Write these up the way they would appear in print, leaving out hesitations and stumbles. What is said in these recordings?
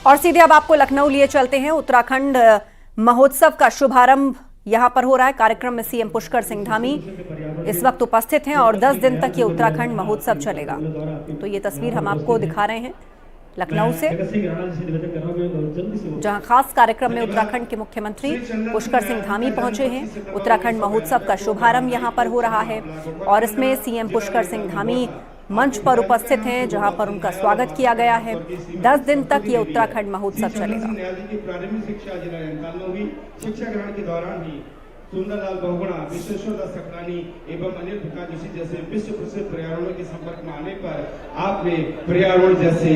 और सीधे अब आपको लखनऊ लिए चलते हैं। उत्तराखंड महोत्सव का शुभारंभ यहां पर हो रहा है। कार्यक्रम में सीएम पुष्कर सिंह धामी इस वक्त उपस्थित हैं और 10 दिन तक ये उत्तराखंड महोत्सव चलेगा। तो ये तस्वीर हम आपको दिखा रहे हैं लखनऊ से, जहां खास कार्यक्रम में उत्तराखंड के मुख्यमंत्री पुष्कर सिंह धामी पहुंचे हैं। उत्तराखंड महोत्सव का शुभारंभ यहां पर हो रहा है और इसमें सीएम पुष्कर सिंह धामी मंच पर उपस्थित हैं, जहां पर उनका स्वागत किया गया है। 10 दिन तक ये उत्तराखंड महोत्सव चलेगा। शिक्षा ग्रहण के दौरान ही सुंदरलाल बहुगुणा, विश्वेश्वर दास सकलानी एवं अनिल प्रकाश जोशी जैसे विश्व प्रसिद्ध पर्यावरण के संपर्क में आने पर आपने पर्यावरण जैसे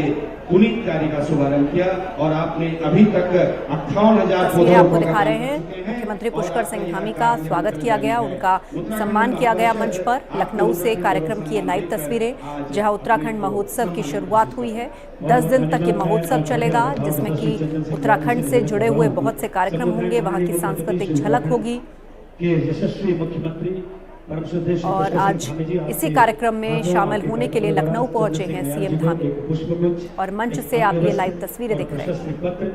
पुनीत कार्य का शुभारंभ किया और आपने अभी तक 58,000 पौधे आपको दिखा रहे हैं। मुख्यमंत्री पुष्कर सिंह धामी का स्वागत किया गया, उनका सम्मान किया गया मंच पर। लखनऊ से कार्यक्रम की ये लाइव तस्वीरें, जहां उत्तराखंड महोत्सव की शुरुआत हुई है। 10 दिन तक ये महोत्सव चलेगा, जिसमें कि उत्तराखंड से जुड़े हुए बहुत से कार्यक्रम होंगे, वहां की सांस्कृतिक झलक होगी। यशस्वी मुख्यमंत्री और आज इसी कार्यक्रम में शामिल होने के लिए लखनऊ पहुंचे हैं सीएम धामी और मंच से आप ये लाइव तस्वीरें देख रहे हैं।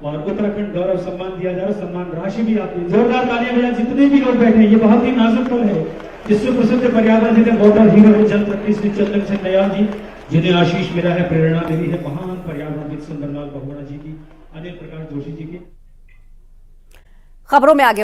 और उत्तराखंड गौरव सम्मान दिया जा रहा है, सम्मान राशि भी आपकी जोरदार तालियां बजाएं। जितने भी लोग बैठे हैं, ये बहुत ही नाजुक पल है। विश्व प्रसिद्ध पर्यावरण के वॉटर हीरो जलपति श्री चंदन सिंह नयाल जी, जिन्हें आशीष मिला है, प्रेरणा मिली है महान पर्यावरणविद सुंदरलाल बहुगुणा जी की, अनिल प्रकाश जोशी जी की। खबरों में आगे